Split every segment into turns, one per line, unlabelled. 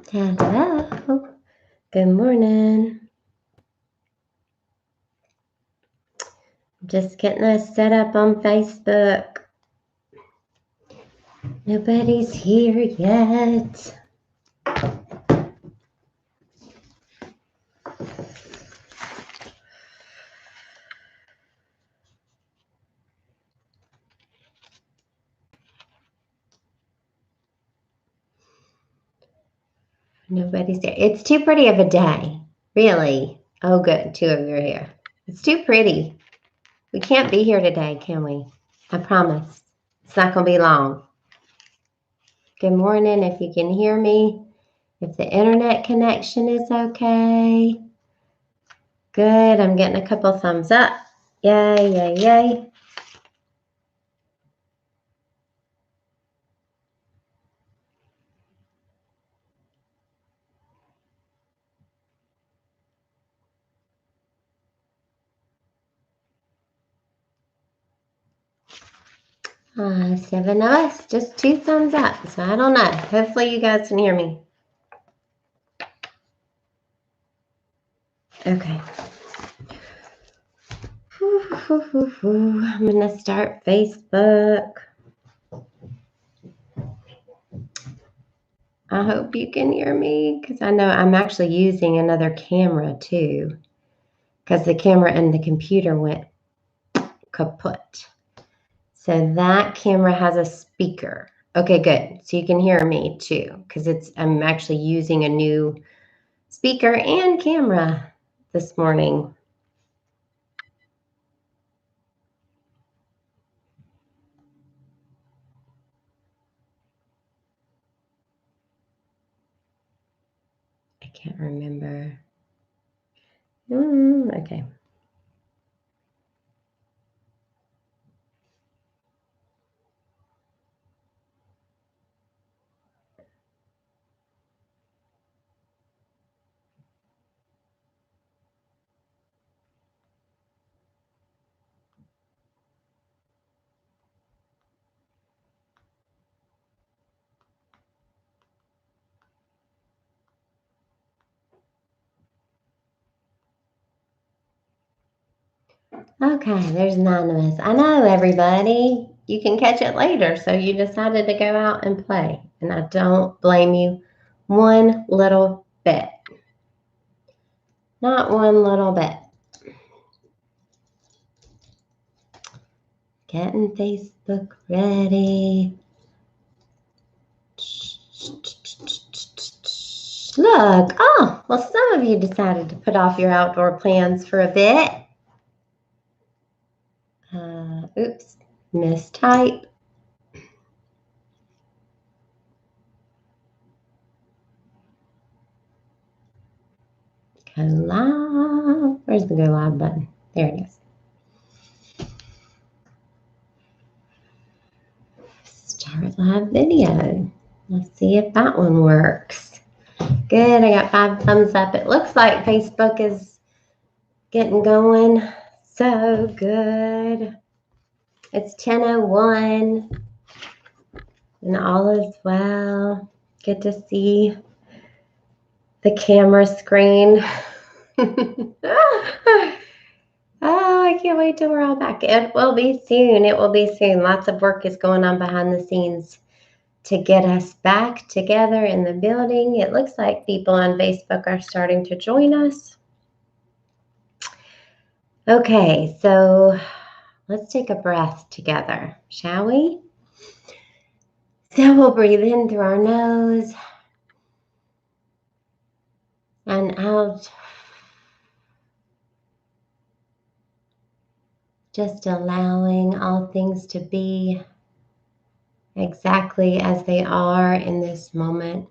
Hello. Good morning. Just getting us set up on Facebook. Nobody's here yet. Nobody's here. It's too pretty of a day. Really? Oh, good. 2 of you are here. It's too pretty. We can't be here today, can we? I promise. It's not going to be long. Good morning. If you can hear me, if the internet connection is okay. Good. I'm getting a couple thumbs up. Yay, yay, yay. Seven of us, just 2 thumbs up. So I don't know. Hopefully you guys can hear me. Okay. I'm going to start Facebook. I hope you can hear me because I know I'm actually using another camera too because the camera and the computer went kaput. So that camera has a speaker. Okay, good. So you can hear me too because I'm actually using a new speaker and camera this morning. I can't remember. Okay. Okay, there's 9 of us. I know, everybody. You can catch it later, so you decided to go out and play. And I don't blame you one little bit. Not one little bit. Getting Facebook ready. Look. Oh, well, some of you decided to put off your outdoor plans for a bit. Oops, mistype. Go live. Where's the go live button? There it is. Start live video. Let's see if that one works. Good, I got 5 thumbs up. It looks like Facebook is getting going. So good. It's 10:01 and all is well. Good to see the camera screen. Oh, I can't wait till we're all back. It will be soon. It will be soon. Lots of work is going on behind the scenes to get us back together in the building. It looks like people on Facebook are starting to join us. Okay, so let's take a breath together, shall we? So we'll breathe in through our nose and out. Just allowing all things to be exactly as they are in this moment.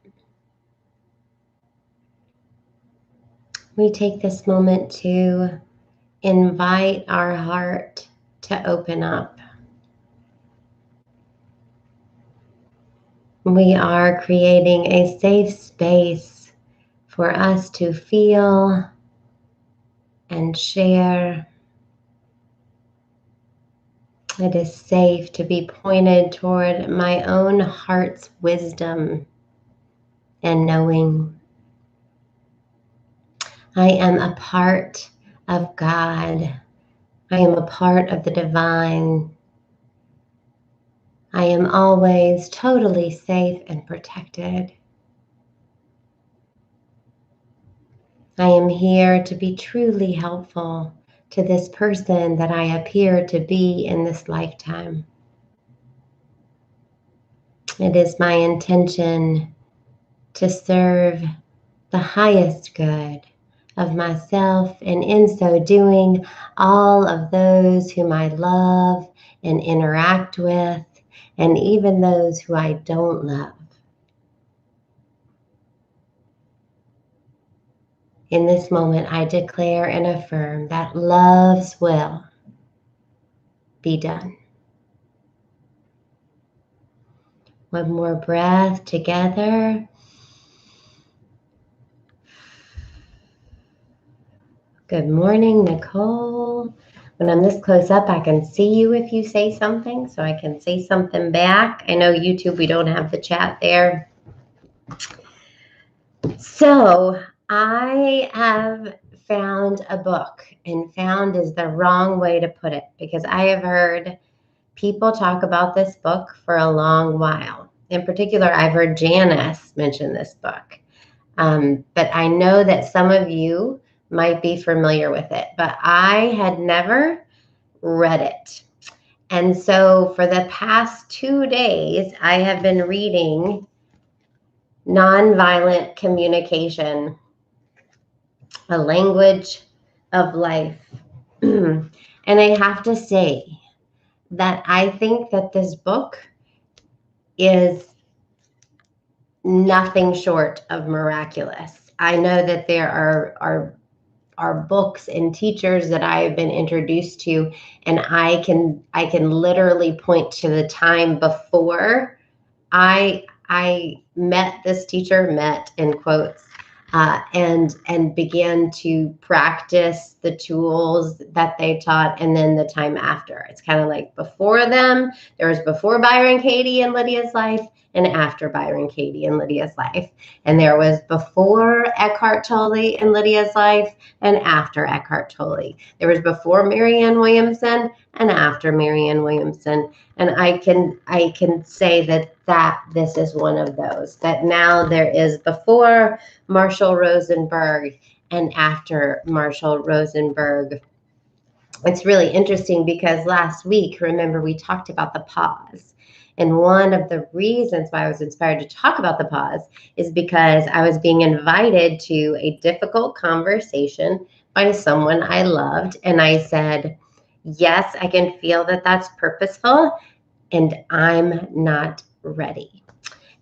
We take this moment to invite our heart to open up. We are creating a safe space for us to feel and share. It is safe to be pointed toward my own heart's wisdom and knowing I am a part of God. I am a part of the divine. I am always totally safe and protected. I am here to be truly helpful to this person that I appear to be in this lifetime. It is my intention to serve the highest good of myself, and in so doing, all of those whom I love and interact with, and even those who I don't love. In this moment, I declare and affirm that love's will be done. One more breath together. Good morning, Nicole. When I'm this close up, I can see you if you say something, so I can say something back. I know YouTube, we don't have the chat there. So I have found a book, and found is the wrong way to put it, because I have heard people talk about this book for a long while. In particular, I've heard Janice mention this book. But I know that some of you might be familiar with it, but I had never read it. And so for the past 2 days, I have been reading Nonviolent Communication, a Language of Life. And I have to say that I think that this book is nothing short of miraculous. I know that there are books and teachers that I have been introduced to, and I can literally point to the time before I met this teacher, met in quotes, and began to practice the tools that they taught, and then the time after. It's kind of like before them, there was before Byron Katie and Lydia's life, and after Byron Katie and Lydia's life. And there was before Eckhart Tolle and Lydia's life, and after Eckhart Tolle. There was before Marianne Williamson and after Marianne Williamson. And I can say that this is one of those, that now there is before Marshall Rosenberg and after Marshall Rosenberg. It's really interesting because last week, remember, we talked about the pause. And one of the reasons why I was inspired to talk about the pause is because I was being invited to a difficult conversation by someone I loved. And I said, yes, I can feel that that's purposeful, and I'm not ready.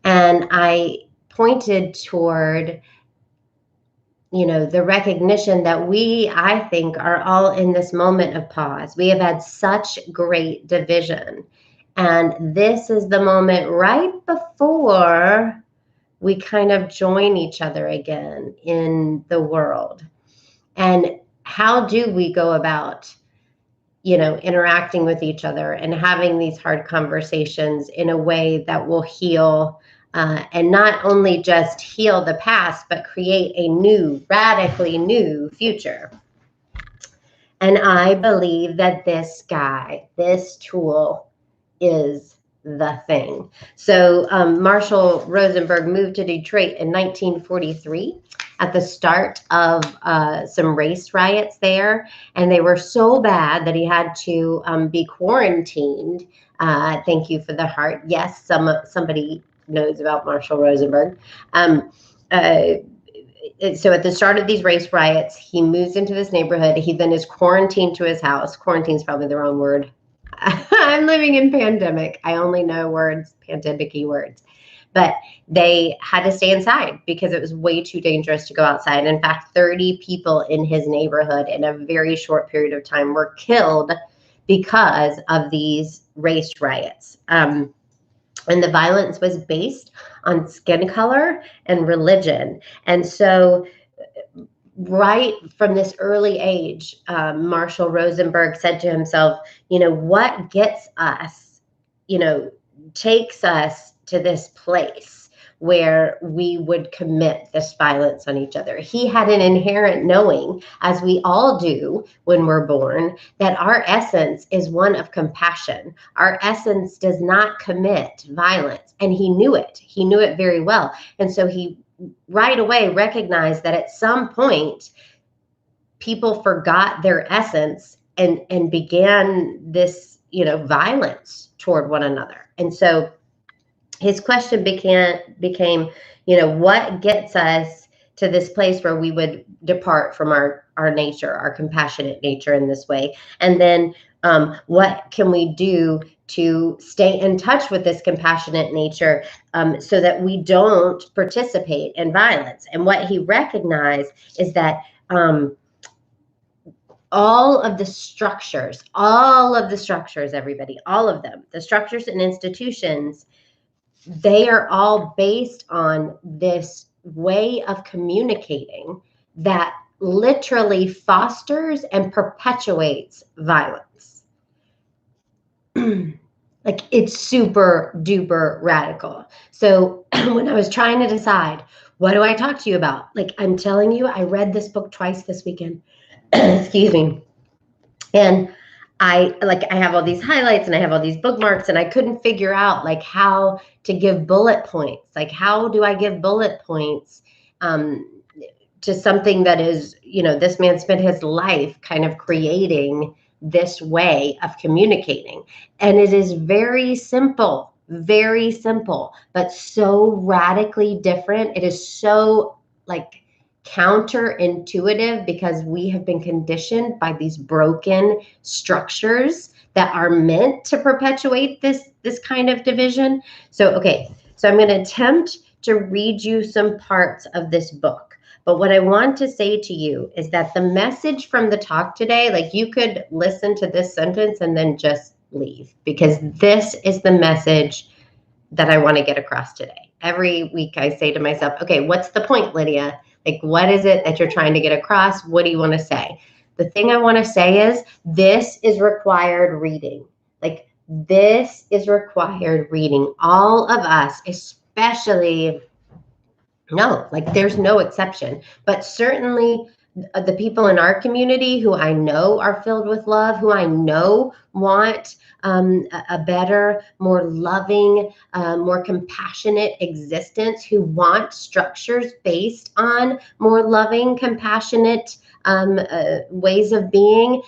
And I pointed toward, the recognition that I think, are all in this moment of pause. We have had such great division. And this is the moment right before we kind of join each other again in the world. And how do we go about, interacting with each other and having these hard conversations in a way that will heal, and not only just heal the past, but create a new, radically new future. And I believe that this tool is the thing. So Marshall Rosenberg moved to Detroit in 1943 at the start of some race riots there. And they were so bad that he had to be quarantined. Thank you for the heart. Yes, somebody knows about Marshall Rosenberg. So at the start of these race riots, he moves into this neighborhood. He then is quarantined to his house. Quarantine is probably the wrong word. I'm living in pandemic. I only know words, pandemic-y words. But they had to stay inside because it was way too dangerous to go outside. In fact, 30 people in his neighborhood in a very short period of time were killed because of these race riots. And the violence was based on skin color and religion. And so right from this early age, Marshall Rosenberg said to himself, what gets us, takes us to this place where we would commit this violence on each other. He had an inherent knowing, as we all do when we're born, that our essence is one of compassion. Our essence does not commit violence, and he knew it. He knew it very well. And so he right away recognized that at some point, people forgot their essence and began this, violence toward one another. And so his question became, what gets us to this place where we would depart from our nature, our compassionate nature in this way? And then what can we do to stay in touch with this compassionate nature so that we don't participate in violence? And what he recognized is that all of the structures, everybody, all of them, the structures and institutions, they are all based on this way of communicating that literally fosters and perpetuates violence. Like, it's super duper radical. So when I was trying to decide, what do I talk to you about? Like, I'm telling you, I read this book twice this weekend. Excuse me. And I have all these highlights and I have all these bookmarks, and I couldn't figure out like how to give bullet points. Like, how do I give bullet points to something that is, this man spent his life kind of creating this way of communicating. And it is very simple, but so radically different. It is so like counterintuitive because we have been conditioned by these broken structures that are meant to perpetuate this kind of division. So I'm going to attempt to read you some parts of this book. But what I want to say to you is that the message from the talk today, like, you could listen to this sentence and then just leave, because this is the message that I want to get across today. Every week I say to myself, okay, what's the point, Lydia? Like, what is it that you're trying to get across? What do you want to say? The thing I want to say is this is required reading. Like, this is required reading. All of us, especially, no, like, there's no exception, but certainly the people in our community who I know are filled with love, who I know want a better, more loving, more compassionate existence, who want structures based on more loving, compassionate ways of being.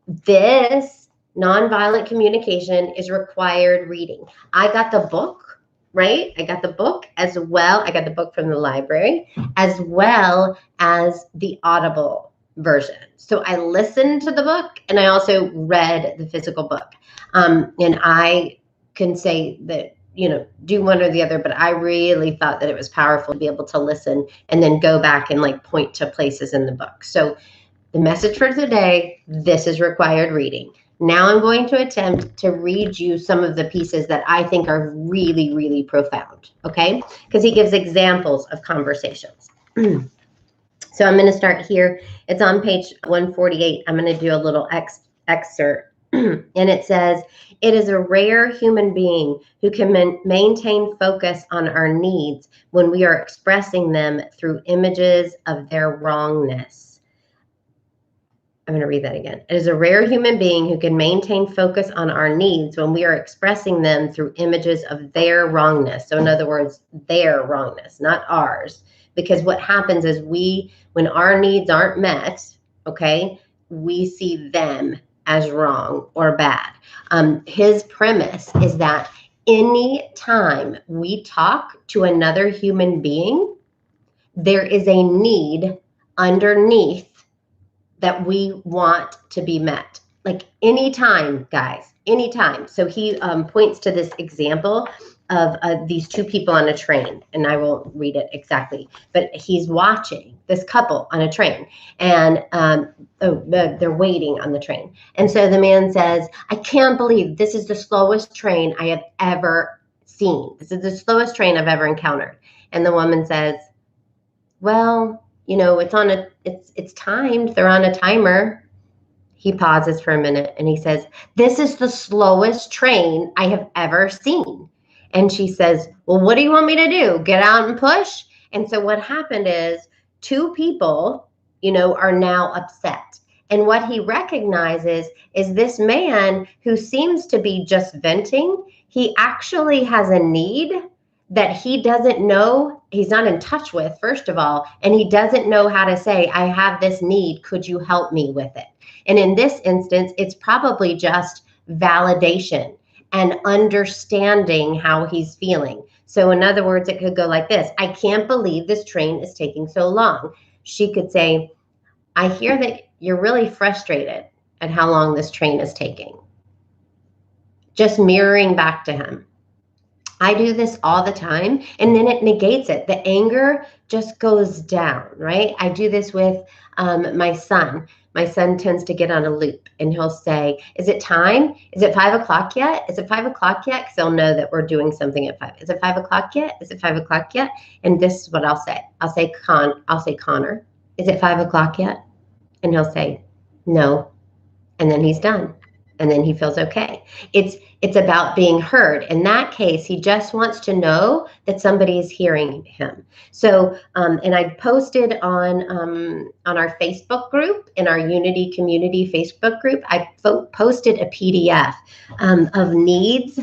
This nonviolent communication is required reading. I got the book, right? I got the book as well. I got the book from the library as well as the Audible version. So I listened to the book and I also read the physical book. And I can say that, do one or the other, but I really thought that it was powerful to be able to listen and then go back and like point to places in the book. So the message for today, this is required reading. Now I'm going to attempt to read you some of the pieces that I think are really, really profound, okay? Because he gives examples of conversations. So I'm going to start here. It's on page 148. I'm going to do a little excerpt. And it says, it is a rare human being who can maintain focus on our needs when we are expressing them through images of their wrongness. I'm going to read that again. It is a rare human being who can maintain focus on our needs when we are expressing them through images of their wrongness. So in other words, their wrongness, not ours. Because what happens is when our needs aren't met, okay, we see them as wrong or bad. His premise is that any time we talk to another human being, there is a need underneath that we want to be met. Like, anytime, guys, anytime. So he points to this example of these two people on a train, and I won't read it exactly, but he's watching this couple on a train, and they're waiting on the train. And so the man says, I can't believe this is the slowest train I have ever seen. This is the slowest train I've ever encountered. And the woman says, well, it's timed. They're on a timer. He pauses for a minute and he says, this is the slowest train I have ever seen. And she says, well, what do you want me to do? Get out and push? And so what happened is two people, are now upset. And what he recognizes is this man who seems to be just venting, he actually has a need that he doesn't know, he's not in touch with, first of all, and he doesn't know how to say, I have this need, could you help me with it? And in this instance, it's probably just validation and understanding how he's feeling. So in other words, it could go like this: I can't believe this train is taking so long. She could say, I hear that you're really frustrated at how long this train is taking. Just mirroring back to him. I do this all the time, and then it negates it. The anger just goes down, right? I do this with my son. My son tends to get on a loop, and he'll say, is it time? Is it 5 o'clock yet? Is it 5 o'clock yet? Because they'll know that we're doing something at 5. Is it 5 o'clock yet? Is it 5 o'clock yet? And this is what I'll say. I'll say, Connor, is it 5 o'clock yet? And he'll say, no. And then he's done. And then he feels okay. It's about being heard. In that case, he just wants to know that somebody is hearing him. So, and I posted on our Facebook group, in our Unity community Facebook group, I posted a PDF of needs.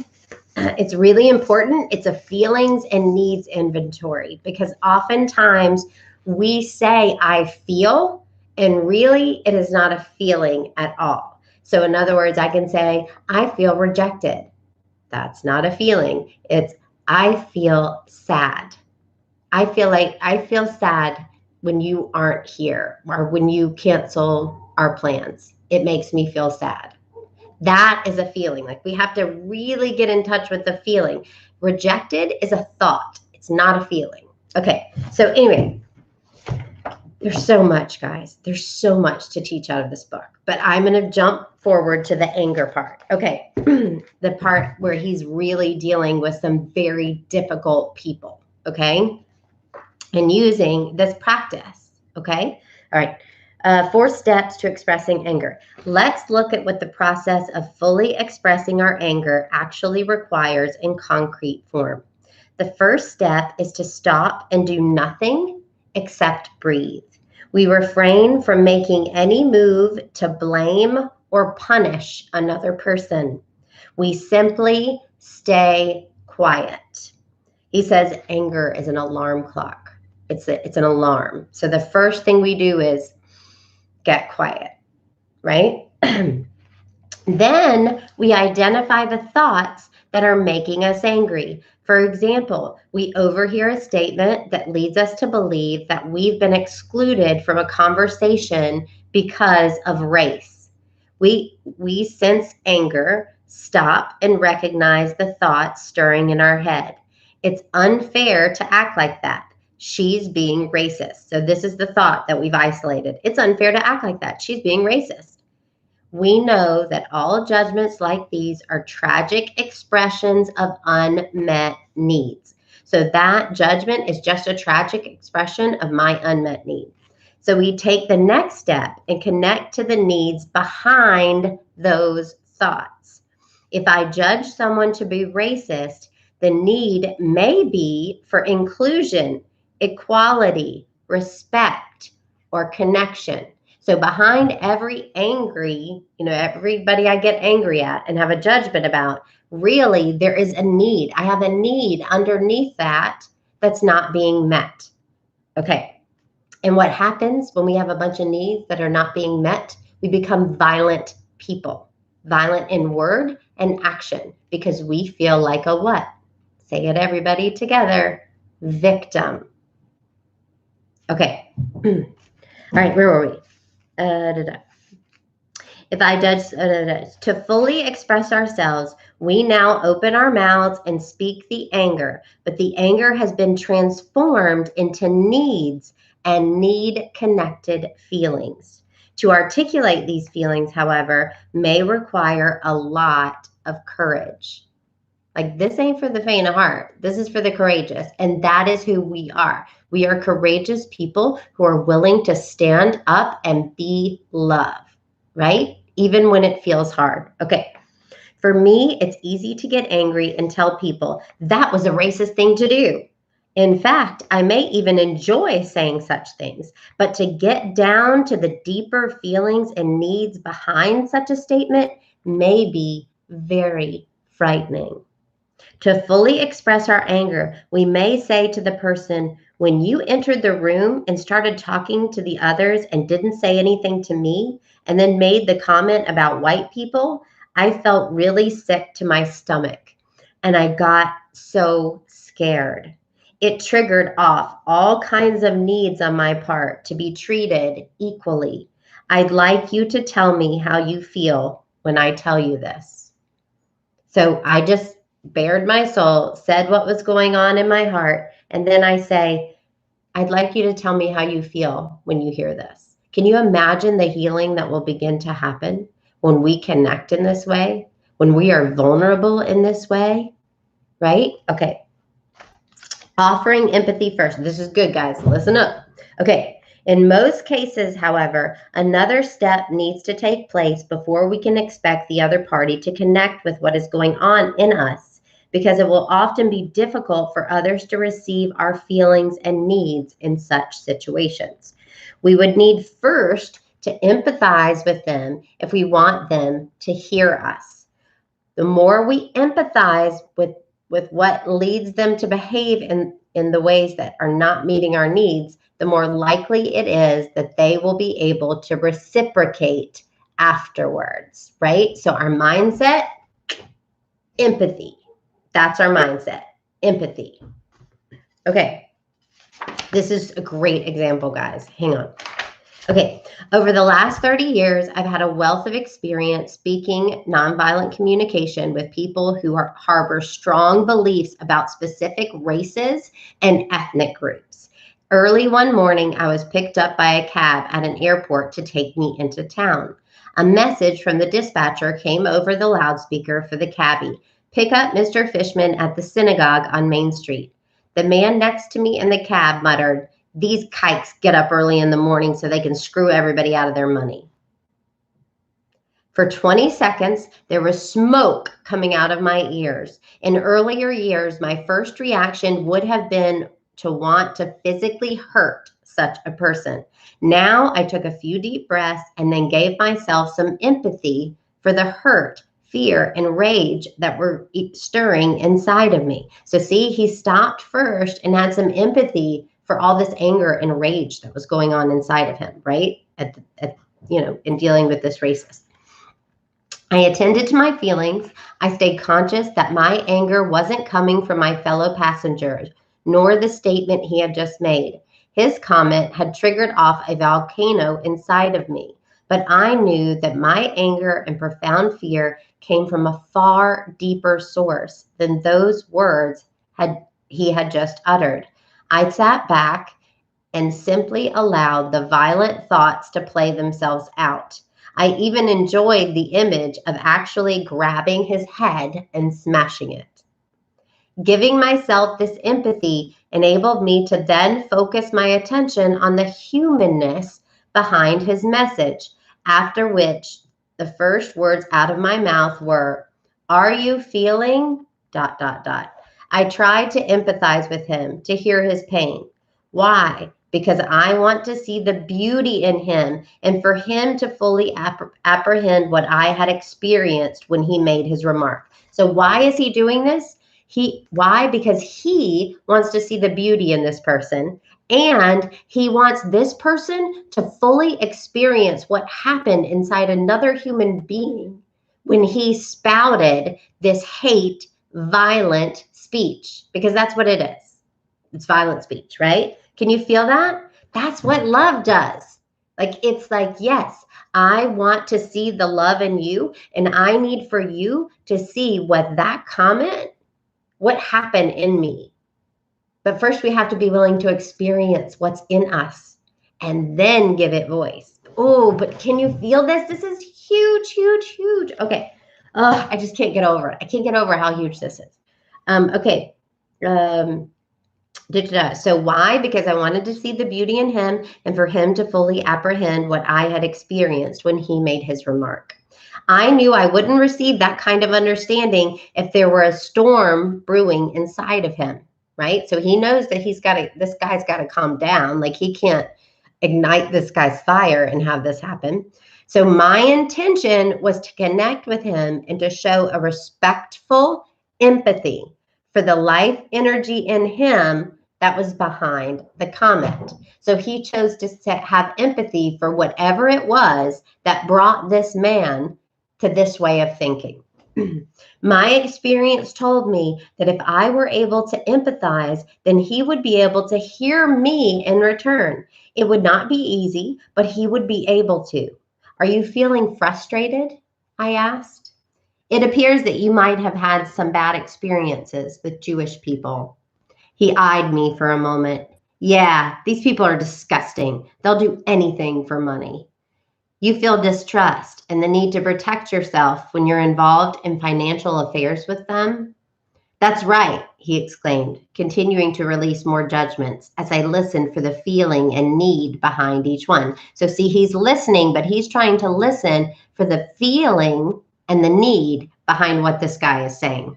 It's really important. It's a feelings and needs inventory, because oftentimes we say, I feel, and really it is not a feeling at all. So in other words, I can say, I feel rejected. That's not a feeling. It's, I feel sad. I feel sad when you aren't here, or when you cancel our plans. It makes me feel sad. That is a feeling. Like, we have to really get in touch with the feeling. Rejected is a thought. It's not a feeling. Okay. So anyway, there's so much, guys. There's so much to teach out of this book, but I'm going to jump forward to the anger part. Okay. The part where he's really dealing with some very difficult people. Okay. And using this practice. Okay. All right. 4 steps to expressing anger. Let's look at what the process of fully expressing our anger actually requires in concrete form. The first step is to stop and do nothing except breathe. We refrain from making any move to blame or punish another person. We simply stay quiet. He says anger is an alarm clock. It's an alarm. So the first thing we do is get quiet, right? Then we identify the thoughts that are making us angry. For example, we overhear a statement that leads us to believe that we've been excluded from a conversation because of race. We sense anger, stop, and recognize the thoughts stirring in our head. It's unfair to act like that. She's being racist. So this is the thought that we've isolated. It's unfair to act like that. She's being racist. We know that all judgments like these are tragic expressions of unmet needs. So that judgment is just a tragic expression of my unmet need. So we take the next step and connect to the needs behind those thoughts. If I judge someone to be racist, the need may be for inclusion, equality, respect, or connection. So behind every angry, everybody I get angry at and have a judgment about, really there is a need. I have a need underneath that that's not being met. Okay. And what happens when we have a bunch of needs that are not being met? We become violent people, violent in word and action, because we feel like a what? Say it, everybody together. Victim. Okay. All right. Where were we? If I judge, to fully express ourselves, we now open our mouths and speak the anger, but the anger has been transformed into needs and need-connected feelings. To articulate these feelings, however, may require a lot of courage. Like, this ain't for the faint of heart. This is for the courageous. And that is who we are. We are courageous people who are willing to stand up and be love, right? Even when it feels hard. Okay. For me, it's easy to get angry and tell people that was a racist thing to do. In fact, I may even enjoy saying such things, but to get down to the deeper feelings and needs behind such a statement may be very frightening. To fully express our anger, we may say to the person, when you entered the room and started talking to the others and didn't say anything to me, and then made the comment about white people, I felt really sick to my stomach and I got so scared. It triggered off all kinds of needs on my part to be treated equally. I'd like you to tell me how you feel when I tell you this. So I just bared my soul, said what was going on in my heart, and then I say, I'd like you to tell me how you feel when you hear this. Can you imagine the healing that will begin to happen when we connect in this way, when we are vulnerable in this way, right? Okay. Offering empathy first. This is good, guys. Listen up. Okay. In most cases, however, another step needs to take place before we can expect the other party to connect with what is going on in us, because it will often be difficult for others to receive our feelings and needs in such situations. We would need first to empathize with them if we want them to hear us. The more we empathize with what leads them to behave in the ways that are not meeting our needs, the more likely it is that they will be able to reciprocate afterwards, right? So our mindset, empathy. That's our mindset, empathy. Okay, this is a great example, guys. Hang on. Okay, over the last 30 years, I've had a wealth of experience speaking nonviolent communication with people who harbor strong beliefs about specific races and ethnic groups. Early one morning, I was picked up by a cab at an airport to take me into town. A message from the dispatcher came over the loudspeaker for the cabbie. Pick up Mr. Fishman at the synagogue on Main Street. The man next to me in the cab muttered, "These kikes get up early in the morning so they can screw everybody out of their money." For 20 seconds, there was smoke coming out of my ears. In earlier years, my first reaction would have been to want to physically hurt such a person. Now I took a few deep breaths and then gave myself some empathy for the hurt, fear, and rage that were stirring inside of me. So see, he stopped first and had some empathy for all this anger and rage that was going on inside of him, right? In dealing with this racist. I attended to my feelings. I stayed conscious that my anger wasn't coming from my fellow passengers, nor the statement he had just made. His comment had triggered off a volcano inside of me, but I knew that my anger and profound fear came from a far deeper source than those words he had just uttered. I sat back and simply allowed the violent thoughts to play themselves out. I even enjoyed the image of actually grabbing his head and smashing it. Giving myself this empathy enabled me to then focus my attention on the humanness behind his message, after which the first words out of my mouth were, "Are you feeling ... I tried to empathize with him, to hear his pain. Why? Because I want to see the beauty in him and for him to fully apprehend what I had experienced when he made his remark. So why is he doing this? Why? Because he wants to see the beauty in this person, and he wants this person to fully experience what happened inside another human being when he spouted this hate, violent speech, because that's what it is. It's violent speech, right? Can you feel that? That's what love does. It's like, yes, I want to see the love in you, and I need for you to see what happened in me. But first we have to be willing to experience what's in us and then give it voice. Oh, but can you feel this? This is huge, huge, huge. Okay. I just can't get over it. I can't get over how huge this is. Okay. So why? Because I wanted to see the beauty in him and for him to fully apprehend what I had experienced when he made his remark. I knew I wouldn't receive that kind of understanding if there were a storm brewing inside of him, right? So he knows that this guy's got to calm down. Like he can't ignite this guy's fire and have this happen. So my intention was to connect with him and to show a respectful empathy for the life energy in him that was behind the comment. So he chose to have empathy for whatever it was that brought this man to this way of thinking. My experience told me that if I were able to empathize, then he would be able to hear me in return. It would not be easy, but he would be able to. Are you feeling frustrated? I asked. It appears that you might have had some bad experiences with Jewish people. He eyed me for a moment. Yeah, these people are disgusting. They'll do anything for money. You feel distrust and the need to protect yourself when you're involved in financial affairs with them? That's right, he exclaimed, continuing to release more judgments as I listened for the feeling and need behind each one. So see, he's listening, but he's trying to listen for the feeling and the need behind what this guy is saying.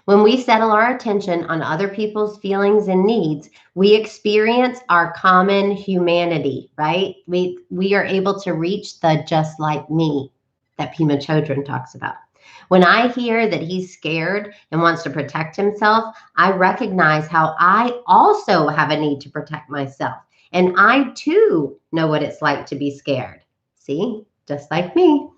When we settle our attention on other people's feelings and needs, we experience our common humanity, right? We are able to reach the just like me that Pema Chodron talks about. When I hear that he's scared and wants to protect himself, I recognize how I also have a need to protect myself. And I too know what it's like to be scared. See, just like me.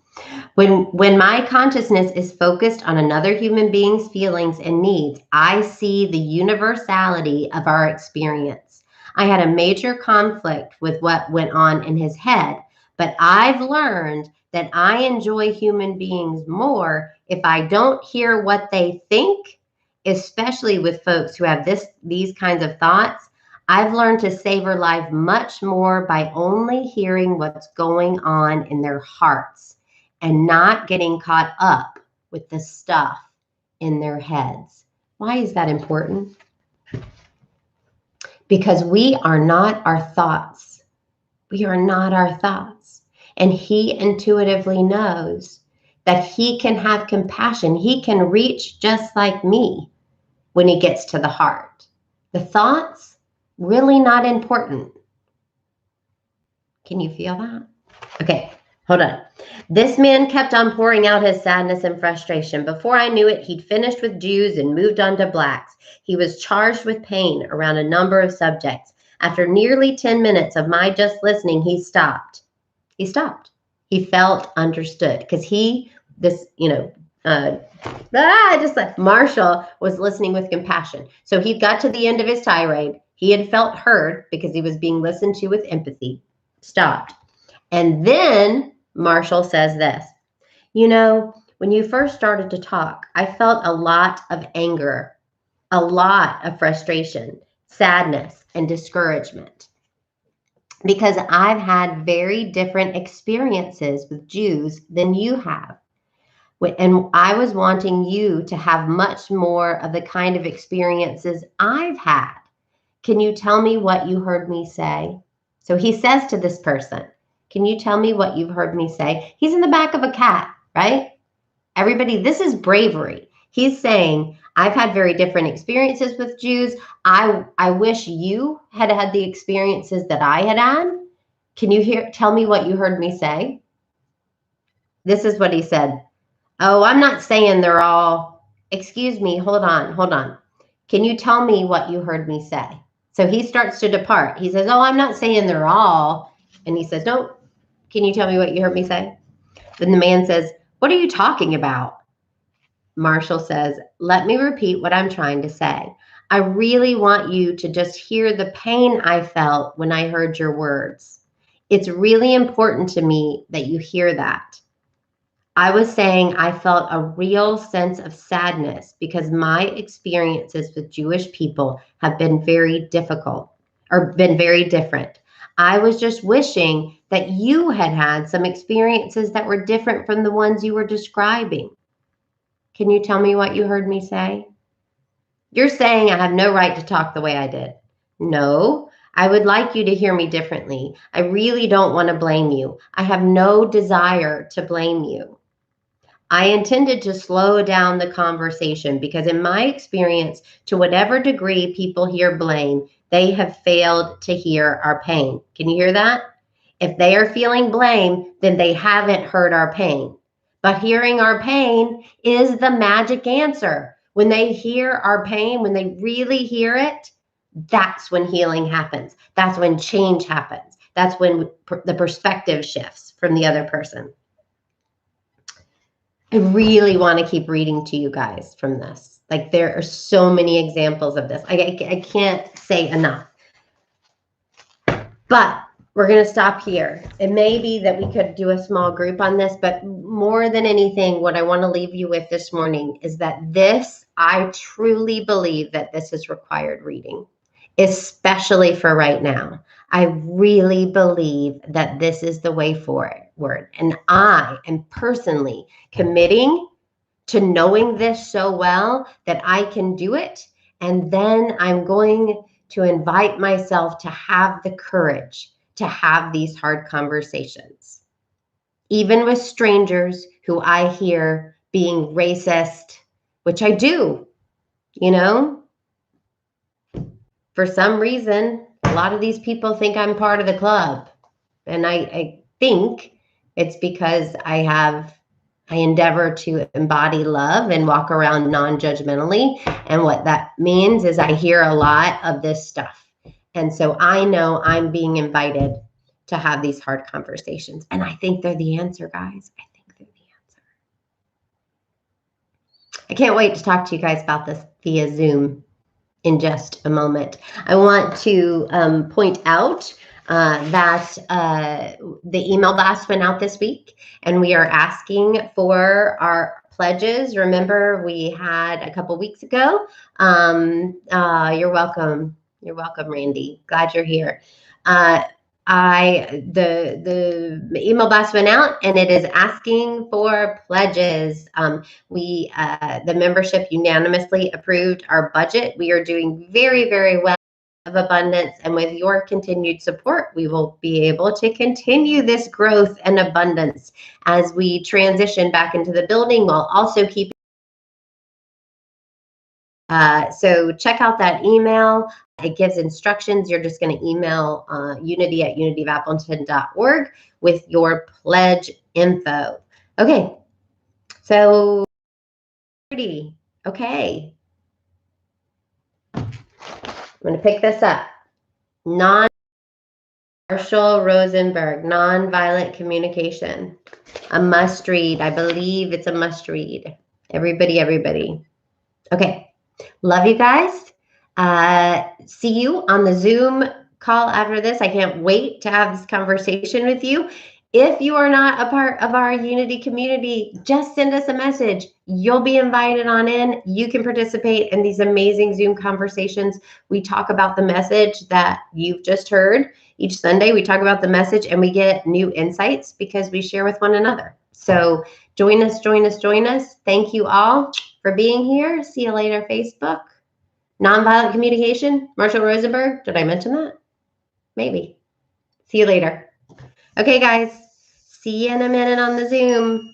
When my consciousness is focused on another human being's feelings and needs, I see the universality of our experience. I had a major conflict with what went on in his head, but I've learned that I enjoy human beings more if I don't hear what they think, especially with folks who have these kinds of thoughts. I've learned to savor life much more by only hearing what's going on in their hearts and not getting caught up with the stuff in their heads. Why is that important? Because we are not our thoughts. We are not our thoughts. And he intuitively knows that he can have compassion. He can reach just like me when he gets to the heart. The thoughts, really not important. Can you feel that? Okay. Hold on. This man kept on pouring out his sadness and frustration. Before I knew it, he'd finished with Jews and moved on to blacks. He was charged with pain around a number of subjects. After nearly 10 minutes of my just listening, he stopped. He stopped. He felt understood because Marshall was listening with compassion. So he got to the end of his tirade. He had felt heard because he was being listened to with empathy. Stopped. And then Marshall says this, when you first started to talk, I felt a lot of anger, a lot of frustration, sadness, and discouragement because I've had very different experiences with Jews than you have. And I was wanting you to have much more of the kind of experiences I've had. Can you tell me what you heard me say? So he says to this person, can you tell me what you've heard me say? He's in the back of a cat, right? Everybody, this is bravery. He's saying, I've had very different experiences with Jews. I wish you had had the experiences that I had had. Can you tell me what you heard me say? This is what he said. Oh, I'm not saying they're all, excuse me, hold on. Can you tell me what you heard me say? So he starts to depart. He says, oh, I'm not saying they're all. And he says, no, can you tell me what you heard me say? Then the man says, what are you talking about? Marshall says, let me repeat what I'm trying to say. I really want you to just hear the pain I felt when I heard your words. It's really important to me that you hear that. I was saying I felt a real sense of sadness because my experiences with Jewish people have been very difficult or been very different. I was just wishing that you had had some experiences that were different from the ones you were describing. Can you tell me what you heard me say? You're saying I have no right to talk the way I did. No, I would like you to hear me differently. I really don't want to blame you. I have no desire to blame you. I intended to slow down the conversation because in my experience, to whatever degree people hear blame, they have failed to hear our pain. Can you hear that? If they are feeling blame, then they haven't heard our pain. But hearing our pain is the magic answer. When they hear our pain, when they really hear it, that's when healing happens. That's when change happens. That's when the perspective shifts from the other person. I really want to keep reading to you guys from this. Like there are so many examples of this. I can't say enough. But we're going to stop here. It may be that we could do a small group on this, but more than anything, what I want to leave you with this morning is that I truly believe that this is required reading, especially for right now. I really believe that this is the way forward. And I am personally committing to knowing this so well that I can do it. And then I'm going to invite myself to have the courage to have these hard conversations, even with strangers who I hear being racist, which I do, you know. For some reason, a lot of these people think I'm part of the club. And I think it's because I endeavor to embody love and walk around non-judgmentally. And what that means is I hear a lot of this stuff. And so I know I'm being invited to have these hard conversations. And I think they're the answer, guys. I think they're the answer. I can't wait to talk to you guys about this via Zoom in just a moment. I want to point out that the email blast went out this week, and we are asking for our pledges. Remember, we had a couple weeks ago. You're welcome. You're welcome, Randy. Glad you're here. The email blast went out, and it is asking for pledges. The membership unanimously approved our budget. We are doing very, very well of abundance, and with your continued support, we will be able to continue this growth and abundance as we transition back into the building while also keeping. So check out that email. It gives instructions. You're just going to email unity@unityofappleton.org with your pledge info. Okay, so pretty. Okay. I'm going to pick this up. Marshall Rosenberg, Nonviolent Communication. A must read. I believe it's a must read. Everybody. Okay. Love you guys. See you on the Zoom call after this. I can't wait to have this conversation with you. If you are not a part of our Unity community, just send us a message. You'll be invited on in. You can participate in these amazing Zoom conversations. We talk about the message that you've just heard. Each Sunday, we talk about the message and we get new insights because we share with one another. So join us. Thank you all for being here. See you later, Facebook. Nonviolent communication, Marshall Rosenberg. Did I mention that? Maybe. See you later. Okay, guys. See you in a minute on the Zoom.